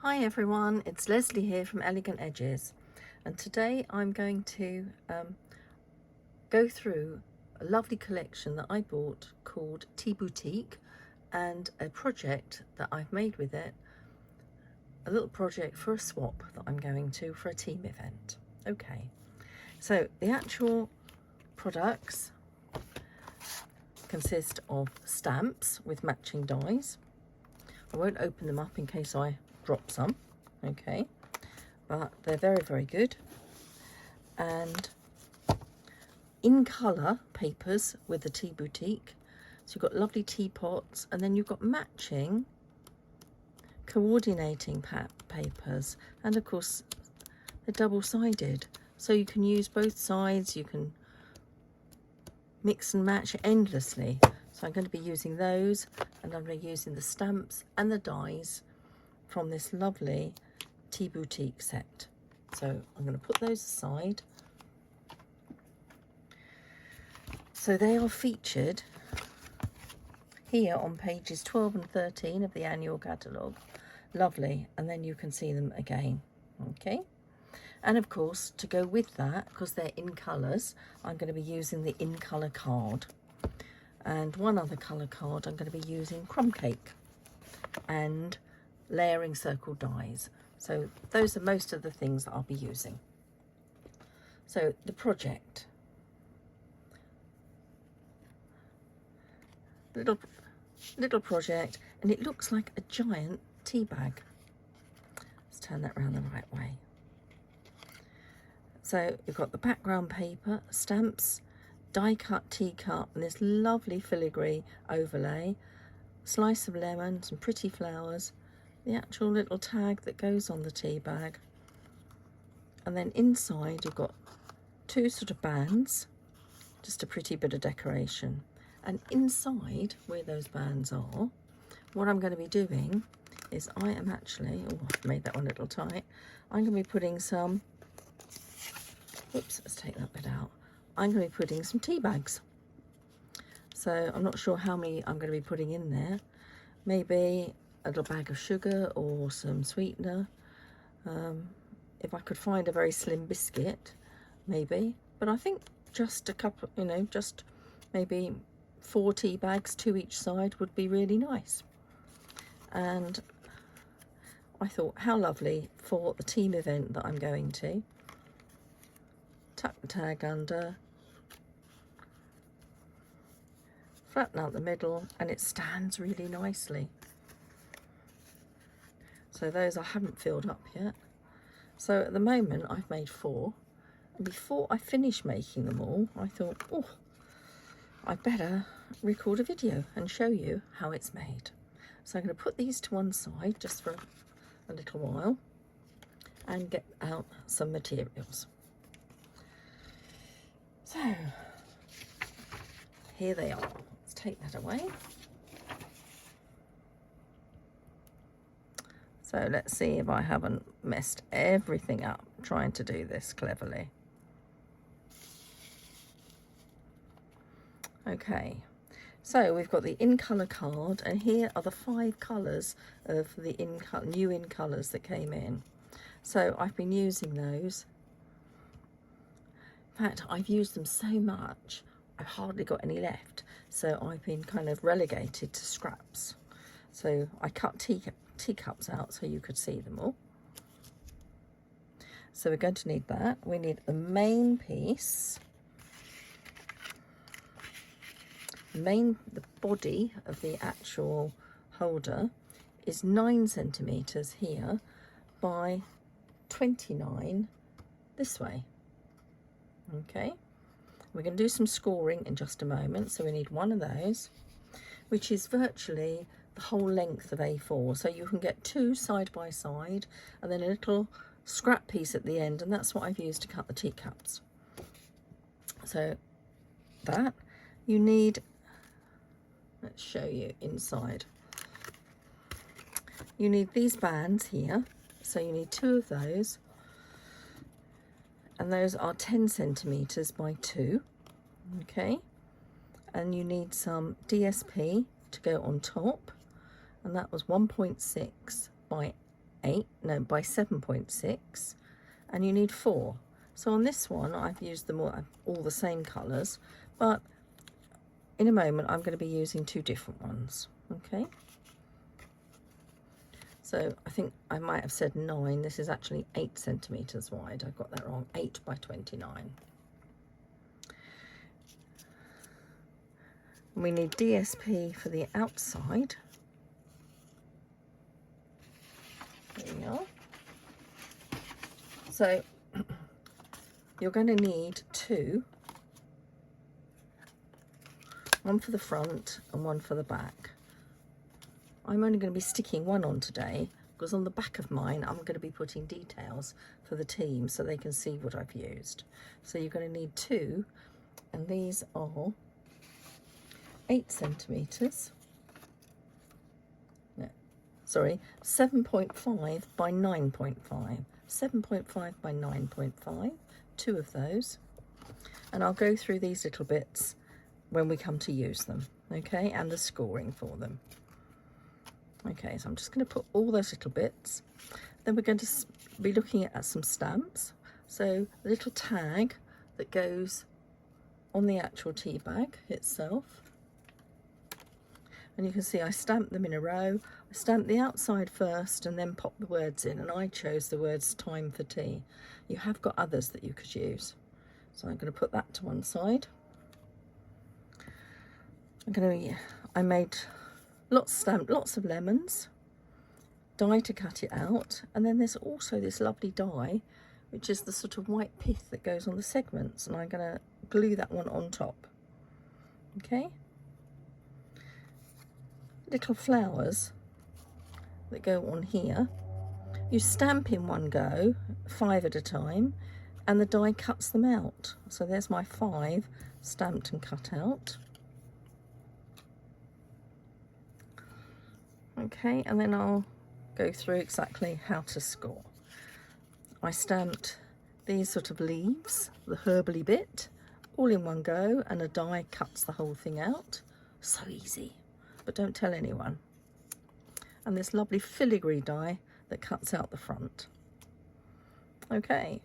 Hi everyone, it's Leslie here from Elegant Edges, and today I'm going to go through a lovely collection that I bought called Tea Boutique and a project that I've made with it, a little project for a swap that I'm going to for a team event. Okay, so the actual products consist of stamps with matching dies. I won't open them up in case I drop some, okay, but they're very, very good. And in colour papers with the Tea Boutique. So you've got lovely teapots, and then you've got matching coordinating papers, and of course they're double-sided, so you can use both sides, you can mix and match endlessly. So I'm going to be using those, and I'm going to be using the stamps and the dies from this lovely Tea Boutique set. So I'm going to put those aside. So they are featured here on pages 12 and 13 of the annual catalogue. Lovely, and then you can see them again, okay? And of course, to go with that, because they're in colours, I'm going to be using the in colour card. And one other colour card, I'm going to be using crumb cake and layering circle dies. So those are most of the things that I'll be using. So the project. Little project, and it looks like a giant tea bag. Let's turn that around the right way. So we've got the background paper, stamps, die cut teacup, and this lovely filigree overlay, slice of lemon, some pretty flowers, the actual little tag that goes on the tea bag, and then inside you've got two sort of bands, just a pretty bit of decoration. And inside where those bands are, what I'm going to be doing is I am actually, oh, I've made that one a little tight. I'm going to be putting some, oops, let's take that bit out. I'm going to be putting some tea bags. So I'm not sure how many I'm going to be putting in there. Maybe a little bag of sugar or some sweetener. If I could find a very slim biscuit, maybe. But I think just a couple, you know, just maybe 4 tea bags, 2 each side, would be really nice. And I thought, how lovely for the team event that I'm going to. Tuck the tag under, flatten out the middle, and it stands really nicely. So those I haven't filled up yet. So at the moment I've made 4, and before I finish making them all, I thought, oh, I better record a video and show you how it's made. So I'm going to put these to one side just for a little while and get out some materials. So here they are. Let's take that away. So let's see if I haven't messed everything up trying to do this cleverly. Okay, so we've got the in colour card, and here are the 5 colours of the new in colours that came in. So I've been using those. In fact, I've used them so much I've hardly got any left, so I've been kind of relegated to scraps. So I cut teacups out so you could see them all. So we're going to need that. We need the main piece. The body of the actual holder is 9 centimetres here by 29 this way. Okay, we're going to do some scoring in just a moment, so we need one of those, which is virtually the whole length of A4, so you can get 2 side by side and then a little scrap piece at the end, and that's what I've used to cut the teacups. So that you need, let's show you inside. You need these bands here, so you need 2 of those, and those are 10 centimetres by 2, okay? And you need some DSP to go on top, and that was 1.6 by by 7.6, and you need 4. So on this one, I've used them all the same colours, but in a moment, I'm going to be using 2 different ones, okay? So I think I might have said 9. This is actually 8 centimetres wide. I got that wrong, 8 by 29. And we need DSP for the outside. There we are. So you're going to need 2. One for the front and one for the back. I'm only going to be sticking one on today because on the back of mine I'm going to be putting details for the team so they can see what I've used. So you're going to need 2, and these are 8 centimetres. No, sorry, 7.5 by 9.5. 7.5 by 9.5, 2 of those. And I'll go through these little bits when we come to use them, okay, and the scoring for them. Okay, so I'm just going to put all those little bits. Then we're going to be looking at some stamps. So the little tag that goes on the actual tea bag itself. And you can see I stamped them in a row. I stamped the outside first and then popped the words in, and I chose the words "time for tea." You have got others that you could use. So I'm going to put that to one side. I made lots of lemons, die to cut it out, and then there's also this lovely die, which is the sort of white pith that goes on the segments, and I'm going to glue that one on top. Okay. Little flowers that go on here. You stamp in one go, 5 at a time, and the die cuts them out. So there's my 5 stamped and cut out. Okay, and then I'll go through exactly how to score. I stamped these sort of leaves, the herbally bit, all in one go, and a die cuts the whole thing out. So easy, but don't tell anyone. And this lovely filigree die that cuts out the front. Okay,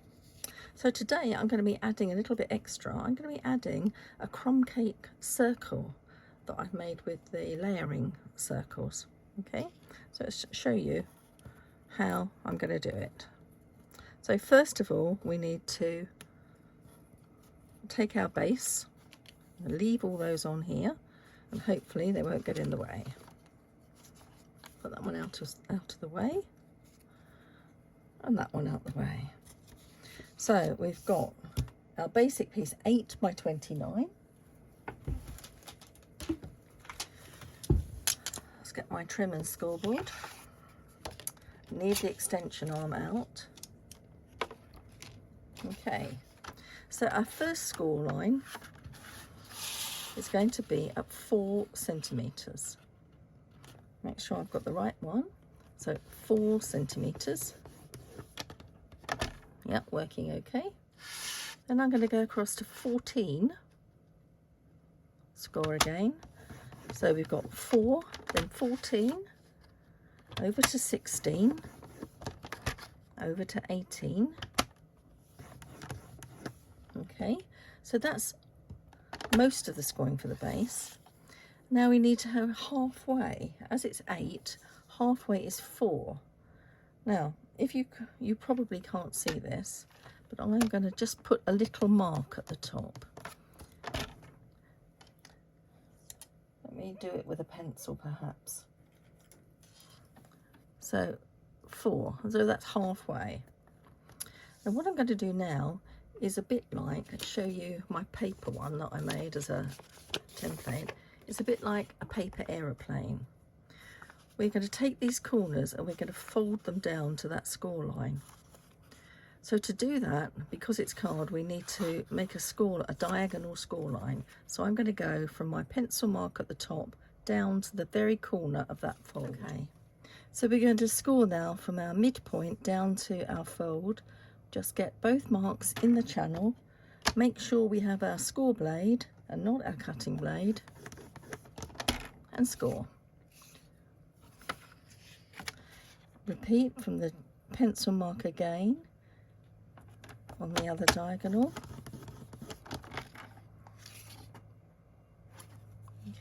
so today I'm going to be adding a little bit extra. I'm going to be adding a crumb cake circle that I've made with the layering circles. Okay, so let's show you how I'm going to do it. So first of all, we need to take our base, leave all those on here, and hopefully they won't get in the way. Put that one out of the way, and that one out the way. So we've got our basic piece, 8 by 29. Get my trim and scoreboard. Need the extension arm out. Okay, so our first score line is going to be at 4 centimetres. Make sure I've got the right one. So 4 centimetres. Yep, working okay. Then I'm going to go across to 14. Score again. So we've got 4, then 14, over to 16, over to 18. Okay, so that's most of the scoring for the base. Now we need to have halfway. As it's 8, halfway is 4. Now, if you probably can't see this, but I'm going to just put a little mark at the top. Let me do it with a pencil perhaps. So 4, so that's halfway. And what I'm going to do now is a bit like, show you my paper one that I made as a template. It's a bit like a paper aeroplane. We're going to take these corners and we're going to fold them down to that score line. So to do that, because it's card, we need to make a diagonal score line. So I'm going to go from my pencil mark at the top down to the very corner of that fold. Okay. So we're going to score now from our midpoint down to our fold. Just get both marks in the channel. Make sure we have our score blade and not our cutting blade. And score. Repeat from the pencil mark again on the other diagonal.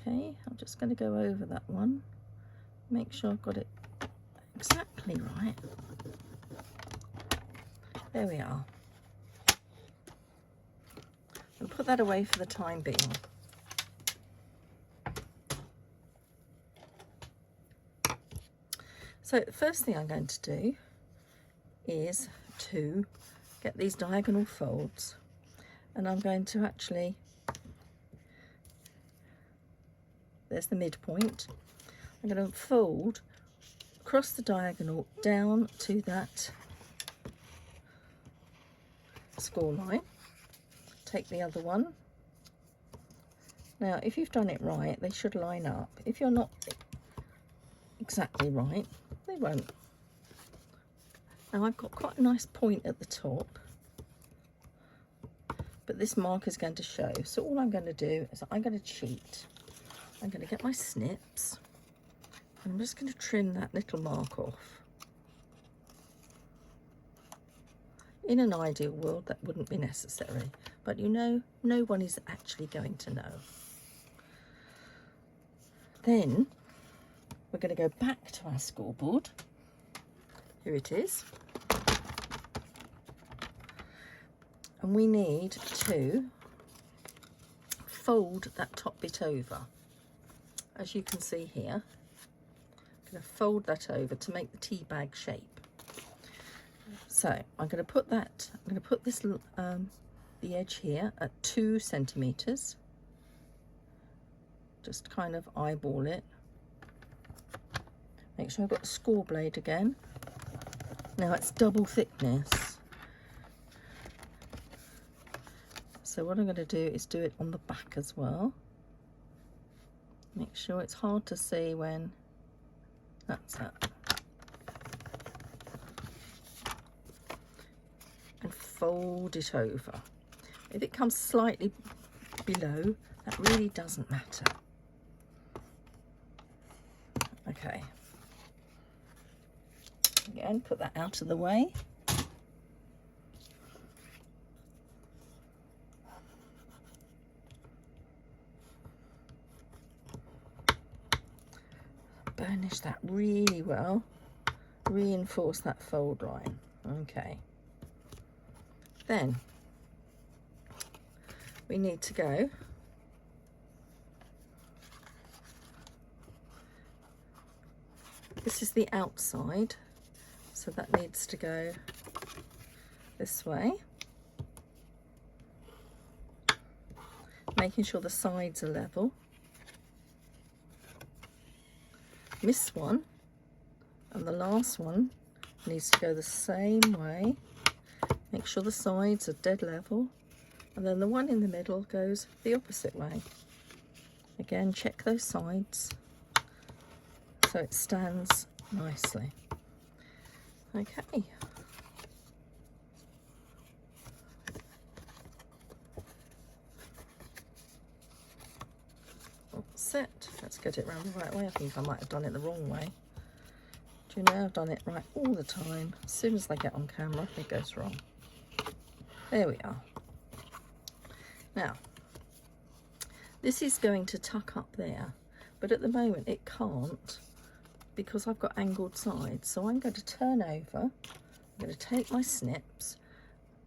Okay, I'm just going to go over that one, make sure I've got it exactly right. There we are. I'll put that away for the time being. So the first thing I'm going to do is to get these diagonal folds, and I'm going to actually, there's the midpoint, I'm going to fold across the diagonal down to that score line. Take the other one. Now if you've done it right, they should line up. If you're not exactly right, they won't. Now I've got quite a nice point at the top, but this mark is going to show. So all I'm going to do is I'm going to cheat. I'm going to get my snips and I'm just going to trim that little mark off. In an ideal world that wouldn't be necessary, but you know, no one is actually going to know. Then we're going to go back to our scoreboard. Here it is. And we need to fold that top bit over. As you can see here, I'm going to fold that over to make the tea bag shape. So I'm going to put that, I'm going to put this, the edge here at 2 centimetres. Just kind of eyeball it. Make sure I've got the score blade again. Now it's double thickness. So what I'm going to do is do it on the back as well. Make sure it's hard to see when that's it. And fold it over. If it comes slightly below, that really doesn't matter. Okay. Again, put that out of the way. Burnish that really well. Reinforce that fold line. Okay. Then we need to go this is the outside, so that needs to go this way, making sure the sides are level. This one and the last one needs to go the same way. Make sure the sides are dead level, and then the one in the middle goes the opposite way. Again, check those sides so it stands nicely. Okay. That's it. Let's get it round the right way. I think I might have done it the wrong way. Do you know, I've done it right all the time. As soon as I get on camera, it goes wrong. There we are. Now, this is going to tuck up there, but at the moment it can't because I've got angled sides. So I'm going to turn over, I'm going to take my snips,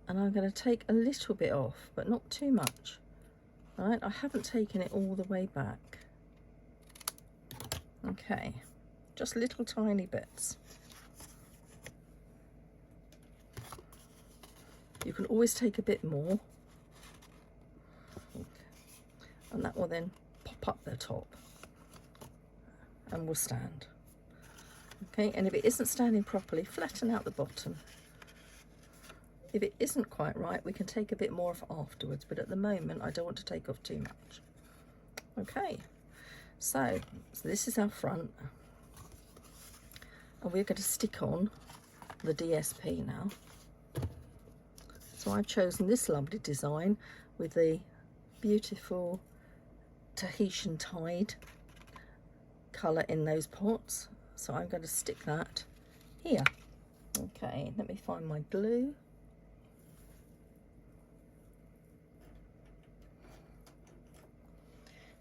and I'm going to take a little bit off, but not too much. All right, I haven't taken it all the way back. Okay, just little tiny bits. You can always take a bit more, and that will then pop up the top and will stand. Okay, and if it isn't standing properly, flatten out the bottom. If it isn't quite right, we can take a bit more off afterwards, but at the moment I don't want to take off too much. Okay, so this is our front, and we're going to stick on the DSP now. So I've chosen this lovely design with the beautiful Tahitian tide colour in those pots. So I'm going to stick that here. Okay, let me find my glue.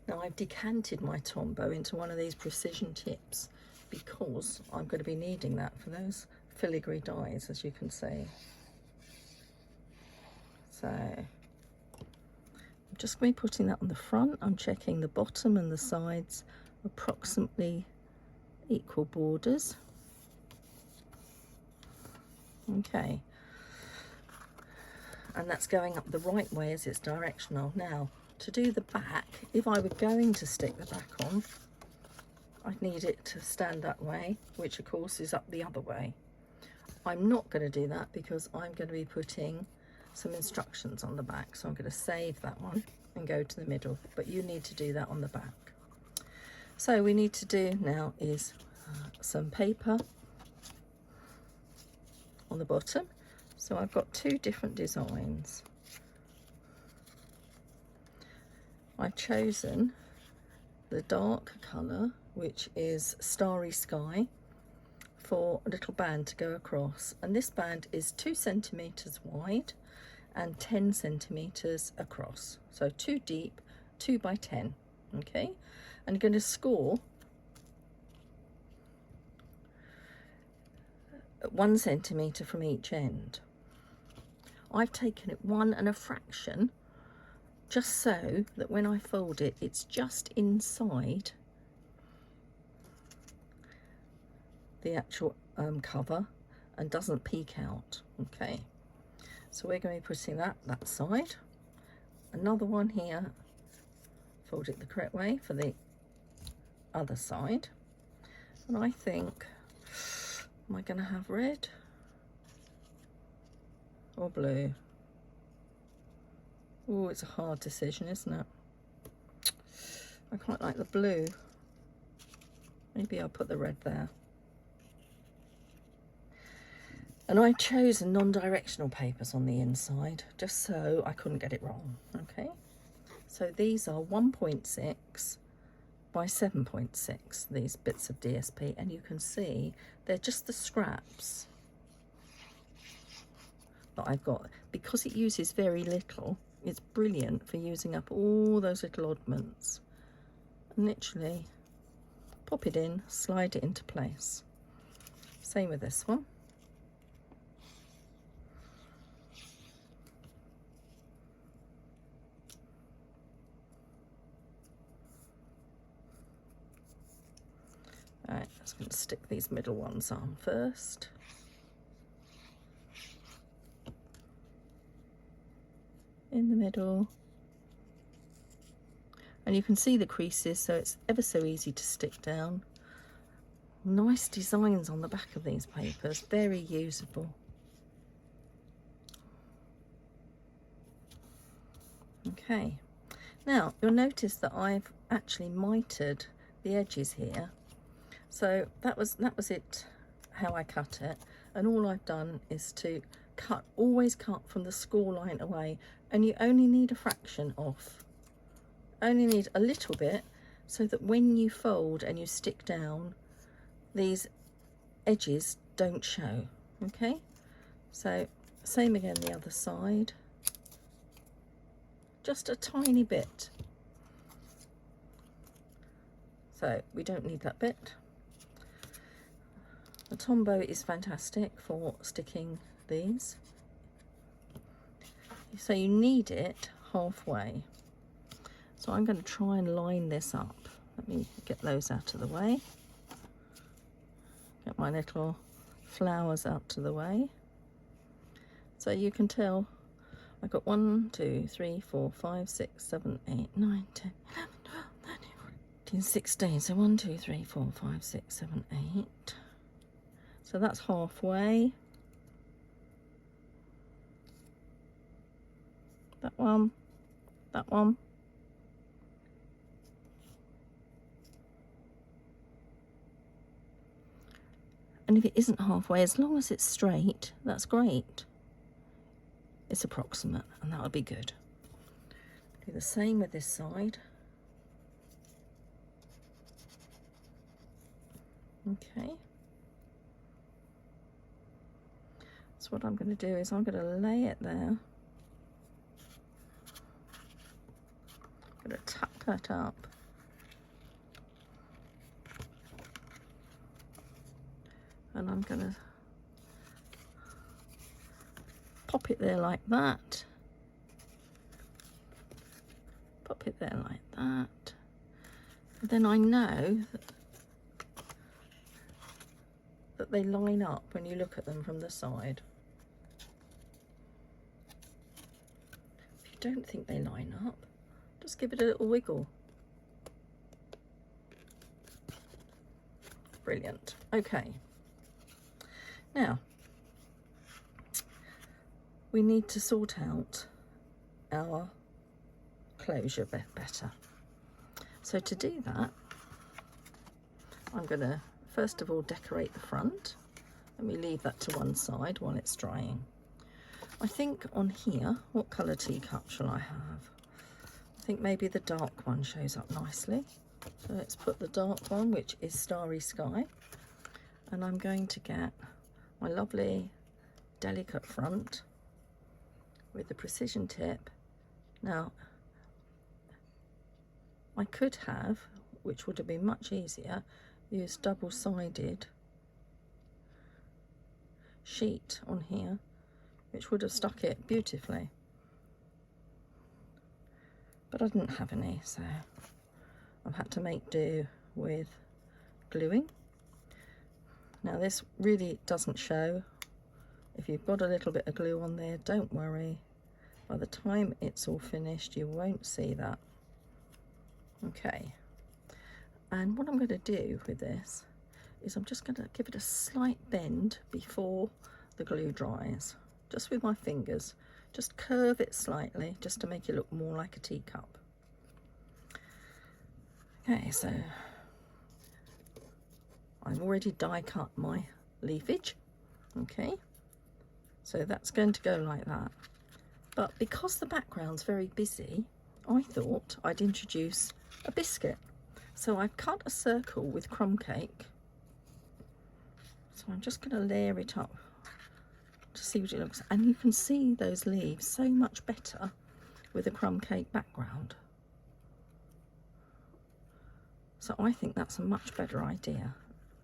Now I've decanted my Tombow into one of these precision tips because I'm going to be needing that for those filigree dies, as you can see. So I'm just going to be putting that on the front. I'm checking the bottom and the sides, approximately equal borders. Okay, and that's going up the right way as it's directional. Now to do the back, if I were going to stick the back on, I'd need it to stand that way, which of course is up the other way. I'm not going to do that because I'm going to be putting some instructions on the back, so I'm going to save that one and go to the middle, but you need to do that on the back. So we need to do now is some paper on the bottom. So I've got two different designs. I've chosen the dark colour, which is Starry Sky, for a little band to go across, and this band is 2 centimeters wide and 10 centimeters across, so 2 deep, 2 by 10. Okay, and you're going to score 1 centimeter from each end. I've taken it 1 and a fraction, just so that when I fold it, it's just inside the actual cover and doesn't peek out. Okay, so we're going to be putting that side. Another one here, fold it the correct way for the other side. And I think, am I going to have red or blue? Oh, it's a hard decision, isn't it? I quite like the blue. Maybe I'll put the red there. And I chose non-directional papers on the inside, just so I couldn't get it wrong. Okay, so these are 1.6 by 7.6, these bits of DSP, and you can see they're just the scraps that I've got. Because it uses very little, it's brilliant for using up all those little oddments. And literally pop it in, slide it into place. Same with this one. Right, I'm just going to stick these middle ones on first. In the middle. And you can see the creases, so it's ever so easy to stick down. Nice designs on the back of these papers, very usable. Okay, now you'll notice that I've actually mitered the edges here. So that was it, how I cut it, and all I've done is to cut, always cut from the score line away, and you only need a fraction off, only need a little bit, so that when you fold and you stick down, these edges don't show. Okay, so same again the other side, just a tiny bit, so we don't need that bit. The Tombow is fantastic for sticking these. So you need it halfway. So I'm going to try and line this up. Let me get those out of the way. Get my little flowers out of the way. So you can tell I've got 1, 2, 3, 4, 5, 6, 7, 8, 9, 10, 11, 12, 13, 14, 16. So 1, 2, 3, 4, 5, 6, 7, 8. So that's halfway. That one, that one. And if it isn't halfway, as long as it's straight, that's great. It's approximate, and that'll be good. Do the same with this side. Okay. So what I'm going to do is I'm going to lay it there. I'm going to tuck that up. And I'm going to pop it there like that. Pop it there like that. And then I know that they line up when you look at them from the side. If you don't think they line up, just give it a little wiggle. Brilliant. Okay. Now, we need to sort out our closure a bit better. So to do that, I'm going to first of all decorate the front. Let me leave that to one side while it's drying. I think on here, what colour teacup shall I have? I think maybe the dark one shows up nicely. So let's put the dark one, which is Starry Sky. And I'm going to get my lovely delicate front with the precision tip. Now, I could have, which would have been much easier, used double-sided sheet on here, which would have stuck it beautifully. But I didn't have any, so I've had to make do with gluing. Now this really doesn't show. If you've got a little bit of glue on there, don't worry. By the time it's all finished, you won't see that. Okay. And what I'm going to do with this is I'm just going to give it a slight bend before the glue dries. Just with my fingers. Just curve it slightly, just to make it look more like a teacup. Okay, so I've already die cut my leafage. Okay, so that's going to go like that. But because the background's very busy, I thought I'd introduce a biscuit. So I've cut a circle with crumb cake. So I'm just going to layer it up to see what it looks like. And you can see those leaves so much better with a crumb cake background. So I think that's a much better idea.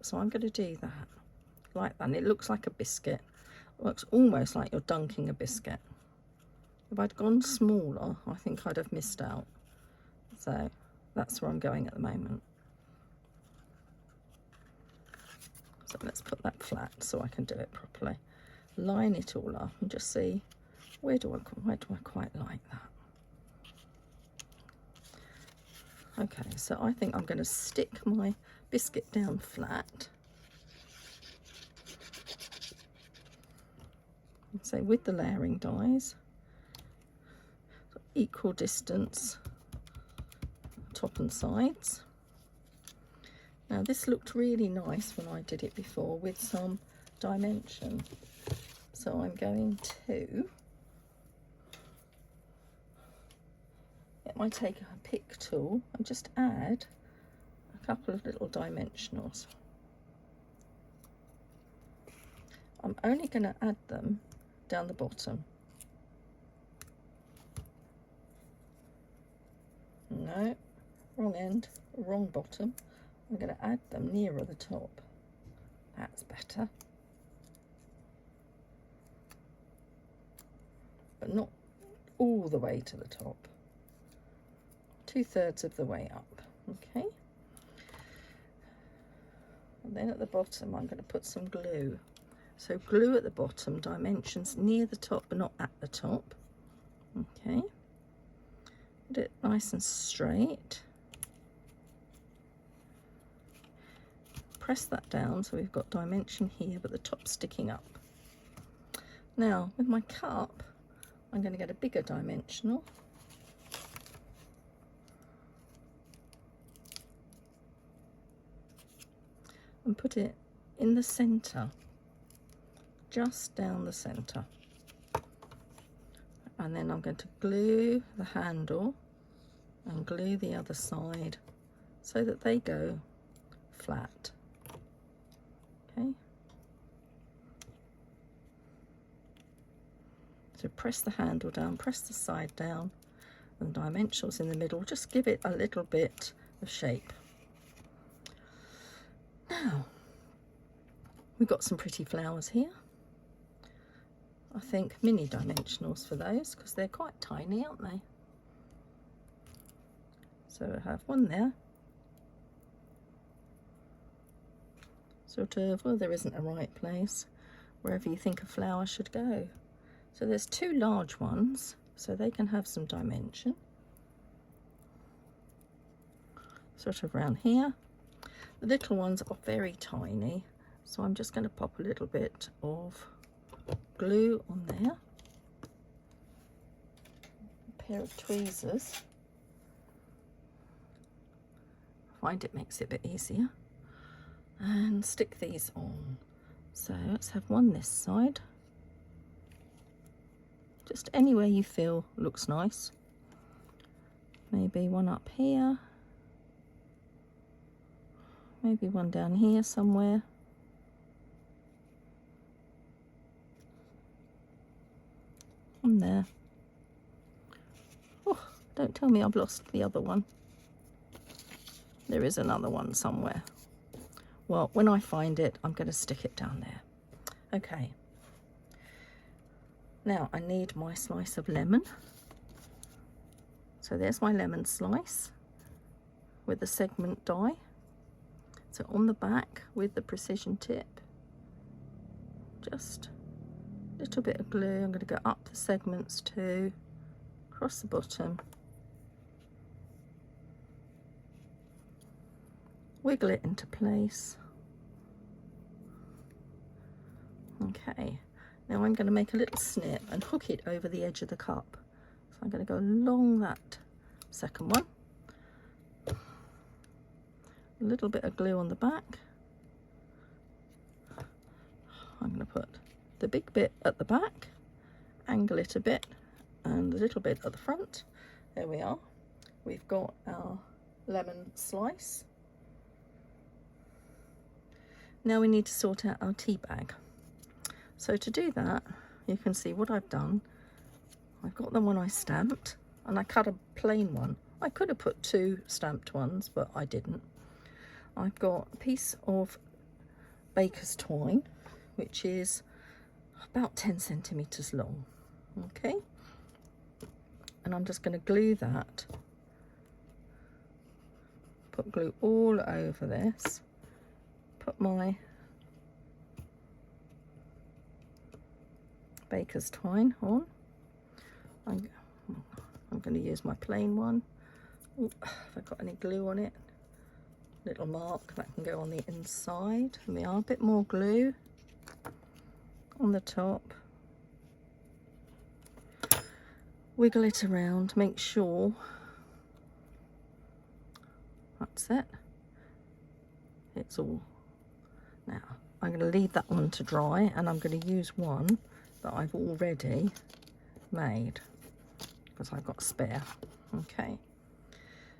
So I'm going to do that like that. And it looks like a biscuit. It looks almost like you're dunking a biscuit. If I'd gone smaller, I think I'd have missed out. So that's where I'm going at the moment. So let's put that flat so I can do it properly. Line it all up and just see where do I quite like that. Okay, so I think I'm going to stick my biscuit down flat. So with the layering dies, equal distance top and sides. Now this looked really nice when I did it before with some dimension. So I'm going to take a pick tool and just add a couple of little dimensionals. I'm only going to add them down the bottom. No, wrong end, wrong bottom. I'm going to add them nearer the top. That's better. But not all the way to the top. 2/3 of the way up, okay? And then at the bottom I'm going to put some glue. So glue at the bottom, dimensions near the top but not at the top. Okay. Put it nice and straight. Press that down so we've got dimension here but the top sticking up. Now with my cup I'm going to get a bigger dimensional. And put it in the centre, just down the centre. And then I'm going to glue the handle and glue the other side so that they go flat. Okay. So press the handle down, press the side down, and dimensionals in the middle. Just give it a little bit of shape. Now, we've got some pretty flowers here. I think mini dimensionals for those because they're quite tiny, aren't they? So I have one there. Sort of, well, there isn't a right place, wherever you think a flower should go. So there's two large ones, so they can have some dimension. Sort of around here. The little ones are very tiny, so I'm just going to pop a little bit of glue on there. A pair of tweezers. I find it makes it a bit easier. And stick these on. So let's have one this side. Just anywhere you feel looks nice. Maybe one up here. Maybe one down here somewhere. One there. Oh, don't tell me I've lost the other one. There is another one somewhere. Well, when I find it, I'm going to stick it down there. Okay. Now I need my slice of lemon. So there's my lemon slice with the segment die. So on the back with the precision tip, just a little bit of glue. I'm going to go up the segments too, across the bottom. Wiggle it into place. Okay, now I'm going to make a little snip and hook it over the edge of the cup. So I'm going to go along that second one. A little bit of glue on the back. I'm going to put the big bit at the back, angle it a bit, and a little bit at the front. There we are. We've got our lemon slice. Now we need to sort out our tea bag. So to do that, you can see what I've done. I've got the one I stamped, and I cut a plain one. I could have put two stamped ones, but I didn't. I've got a piece of baker's twine, which is about 10 centimetres long. Okay, and I'm just going to glue that. Put glue all over this. Put my baker's twine on. I'm going to use my plain one. Ooh, have I got any glue on it? Little mark that can go on the inside. And we are a bit more glue on the top. Wiggle it around, make sure that's it. It's all. Now I'm going to leave that one to dry, and I'm going to use one that I've already made because I've got a spare. Okay,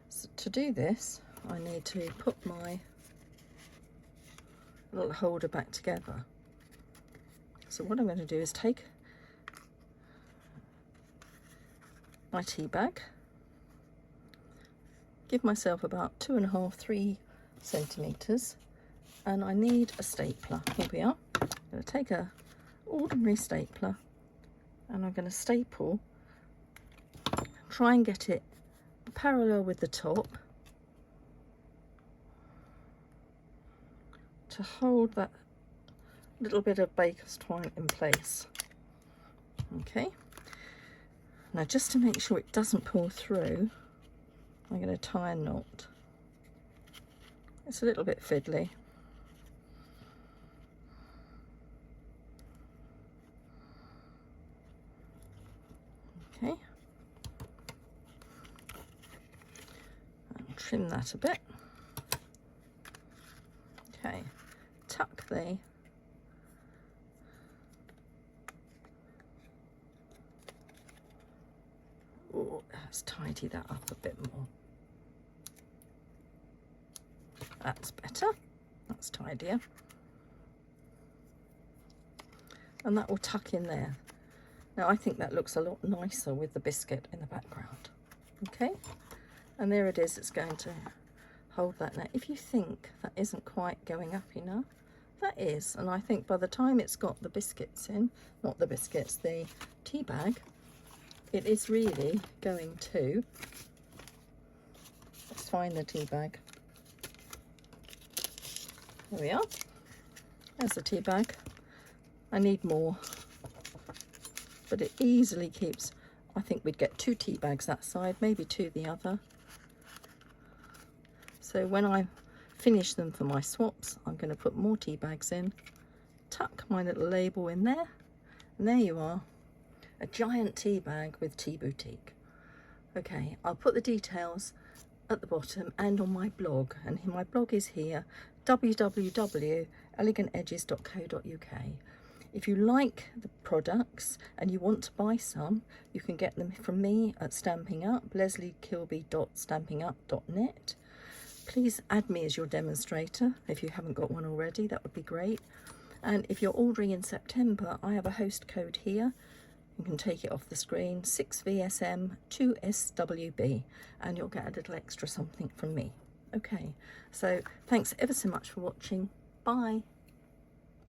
so to do this I need to put my little holder back together. So what I'm going to do is take my tea bag, give myself about 2.5–3 centimetres, and I need a stapler. Here we are. I'm going to take a ordinary stapler, and I'm going to staple, try and get it parallel with the top to hold that little bit of baker's twine in place. Okay, now just to make sure it doesn't pull through, I'm going to tie a knot. It's a little bit fiddly. Okay, and trim that a bit. Okay, tuck the let's tidy that up a bit more. That's better. That's tidier. And that will tuck in there. Now I think that looks a lot nicer with the biscuit in the background. Okay, and there it is. It's going to hold that. Now if you think that isn't quite going up enough, that is, and I think by the time it's got the biscuits in, not the biscuits, the tea bag, it is really going to, let's find the tea bag. There we are. There's the tea bag. I need more, but it easily keeps, I think we'd get 2 tea bags that side, maybe 2 the other. So when I finish them for my swaps, I'm going to put more tea bags in, tuck my little label in there, and there you are, a giant tea bag with Tea Boutique. Okay, I'll put the details at the bottom and on my blog, and my blog is here, www.elegantedges.co.uk. If you like the products and you want to buy some, you can get them from me at StampinUp, lesliekilby.stampinup.net. Please add me as your demonstrator if you haven't got one already, that would be great. And if you're ordering in September, I have a host code here. You can take it off the screen, 6VSM2SWB, and you'll get a little extra something from me. Okay, so thanks ever so much for watching. Bye.